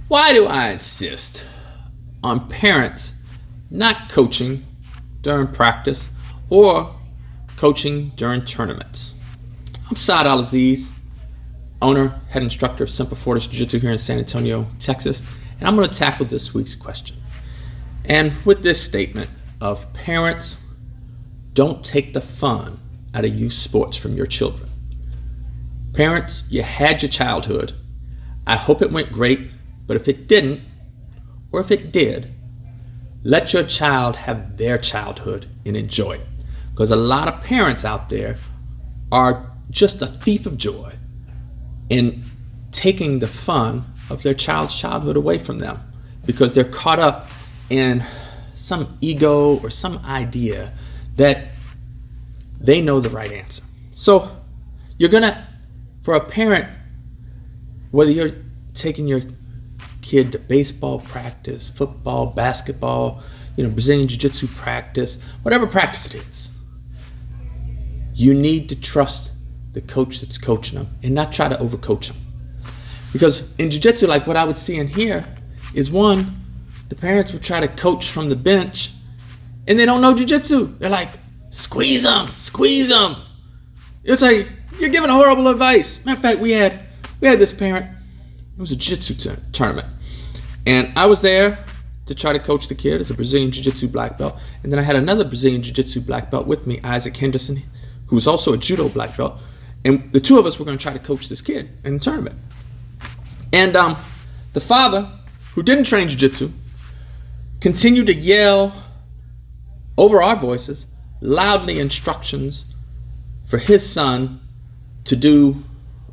Why do I insist on parents not coaching during practice or coaching during tournaments? I'm al-Aziz, owner, head instructor of Semper Fortis Jiu Jitsu here in San Antonio, Texas, and I'm going to tackle this week's question. And with this statement of parents, don't take the fun out of youth sports from your children. Parents, you had your childhood. I hope it went great, but if it didn't, or if it did, let your child have their childhood and enjoy it. Because a lot of parents out there are just a thief of joy in taking the fun of their child's childhood away from them because they're caught up in some ego or some idea that they know the right answer. So you're gonna, for a parent, whether you're taking your kid to baseball practice, football, basketball, Brazilian Jiu-Jitsu practice, whatever practice it is, you need to trust the coach that's coaching them and not try to overcoach them. Because in Jiu-Jitsu, like what I would see in here is one, the parents would try to coach from the bench and they don't know Jiu-Jitsu. They're like, squeeze them. It's like, you're giving horrible advice. Matter of fact, we had this parent, it was a Jiu-Jitsu tournament. And I was there to try to coach the kid as a Brazilian Jiu-Jitsu black belt. And then I had another Brazilian Jiu-Jitsu black belt with me, Isaac Henderson, who's also a judo black belt. And the two of us were going to try to coach this kid in the tournament. And the father, who didn't train Jiu-Jitsu, continued to yell over our voices, loudly instructions for his son to do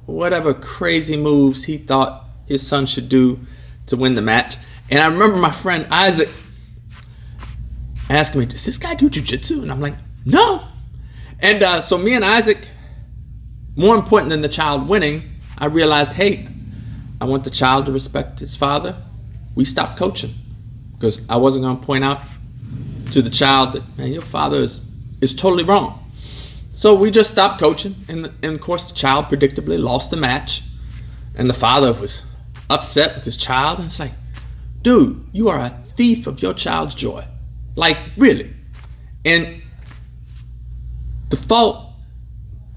whatever crazy moves he thought his son should do to win the match. And I remember my friend Isaac asking me, does this guy do Jiu-Jitsu? And I'm like, no. And so me and Isaac, more important than the child winning, I realized, hey, I want the child to respect his father. We stopped coaching because I wasn't going to point out to the child that, man, your father is totally wrong. So we just stopped coaching. And of course, the child predictably lost the match. And the father was upset with his child. And it's like, dude, you are a thief of your child's joy. Like, really. And the fault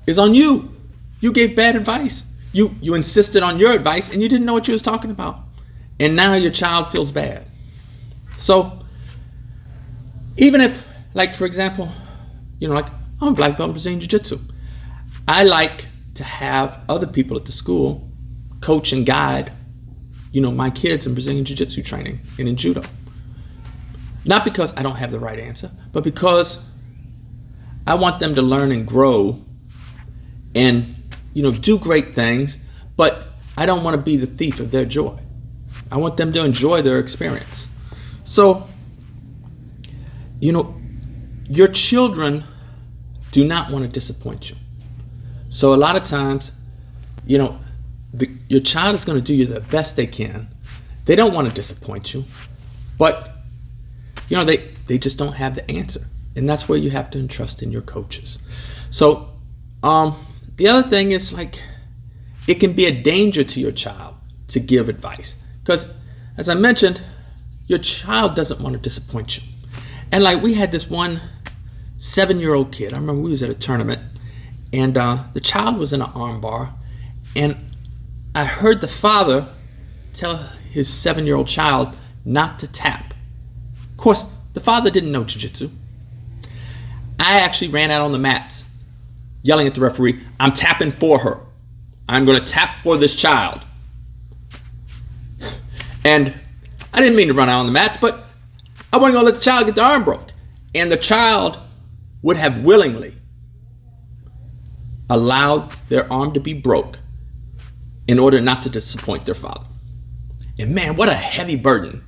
is on you. You gave bad advice. You insisted on your advice and you didn't know what you was talking about. And now your child feels bad. So even if, like, for example, like I'm a black belt in Brazilian Jiu-Jitsu. I like to have other people at the school coach and guide, my kids in Brazilian Jiu-Jitsu training and in judo. Not because I don't have the right answer, but because I want them to learn and grow and, do great things, but I don't want to be the thief of their joy. I want them to enjoy their experience. So, your children do not want to disappoint you. So a lot of times, your child is going to do the best they can. They don't want to disappoint you, but, they just don't have the answer. And that's where you have to entrust in your coaches. So, the other thing is, like, it can be a danger to your child to give advice. Because, as I mentioned, your child doesn't want to disappoint you. And, like, we had this one 7-year-old kid. I remember we was at a tournament. And the child was in an arm bar. And I heard the father tell his 7-year-old child not to tap. Of course, the father didn't know Jiu-Jitsu. I actually ran out on the mats, yelling at the referee, I'm tapping for her. I'm going to tap for this child. And I didn't mean to run out on the mats, but I wasn't going to let the child get the arm broke. And the child would have willingly allowed their arm to be broke in order not to disappoint their father. And man, what a heavy burden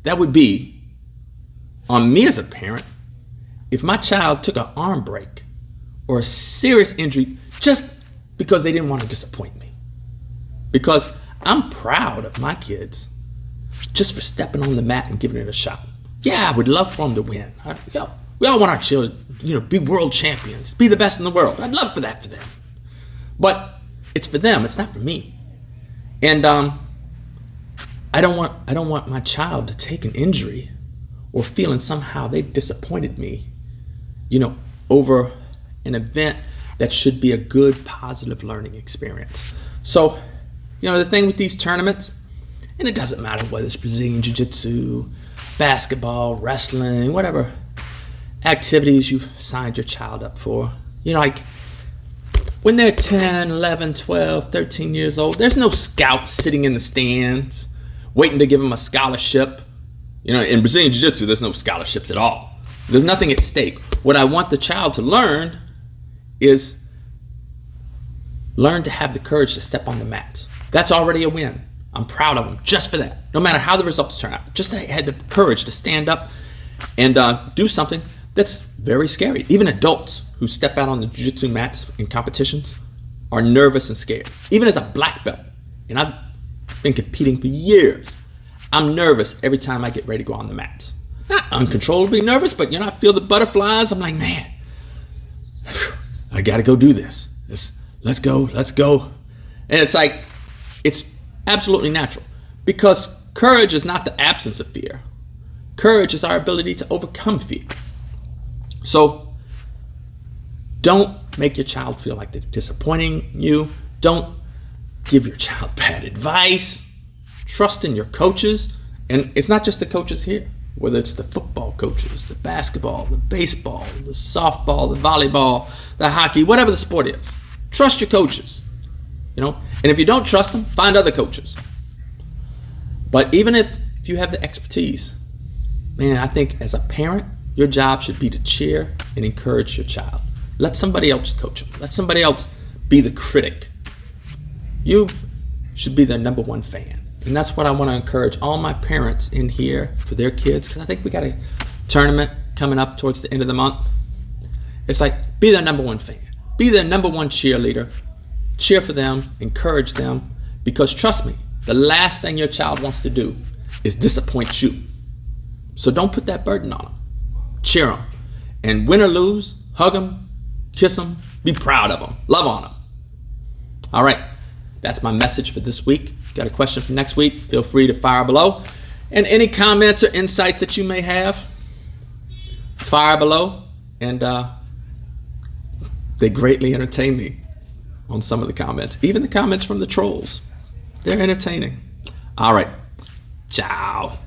that would be on me as a parent if my child took an arm break or a serious injury just because they didn't want to disappoint me. Because I'm proud of my kids just for stepping on the mat and giving it a shot. Yeah, I would love for them to win. We all want our children, be world champions, be the best in the world. I'd love for that for them. But it's for them, it's not for me. And I I don't want my child to take an injury or feeling somehow they've disappointed me, over an event that should be a good, positive learning experience. So, the thing with these tournaments, and it doesn't matter whether it's Brazilian Jiu Jitsu, basketball, wrestling, whatever activities you've signed your child up for, like when they're 10, 11, 12, 13 years old, there's no scout sitting in the stands waiting to give them a scholarship. In Brazilian Jiu Jitsu, there's no scholarships at all. There's nothing at stake. What I want the child to learn is learn to have the courage to step on the mats. That's already a win. I'm proud of them just for that. No matter how the results turn out, just they had the courage to stand up and do something that's very scary. Even adults who step out on the jiu-jitsu mats in competitions are nervous and scared. Even as a black belt, and I've been competing for years, I'm nervous every time I get ready to go on the mats. Not uncontrollably nervous, but I feel the butterflies. I'm like, man, I got to go do this. Let's go. And it's like, it's absolutely natural, because courage is not the absence of fear. Courage is our ability to overcome fear. So don't make your child feel like they're disappointing you. Don't give your child bad advice. Trust in your coaches. And it's not just the coaches here, whether it's the football coaches, the basketball, the baseball, the softball, the volleyball, the hockey, whatever the sport is. Trust your coaches, And if you don't trust them, find other coaches. But even if you have the expertise, man, I think as a parent, your job should be to cheer and encourage your child. Let somebody else coach them. Let somebody else be the critic. You should be their number one fan. And that's what I want to encourage all my parents in here for their kids, because I think we got a tournament coming up towards the end of the month. It's like, be their number one fan. Be their number one cheerleader. Cheer for them, encourage them, because trust me, the last thing your child wants to do is disappoint you. So don't put that burden on them. Cheer them. And win or lose, hug them, kiss them, be proud of them, love on them. All right, that's my message for this week. Got a question for next week? Feel free to fire below. And any comments or insights that you may have, fire below. And they greatly entertain me on some of the comments. Even the comments from the trolls. They're entertaining. All right. Ciao.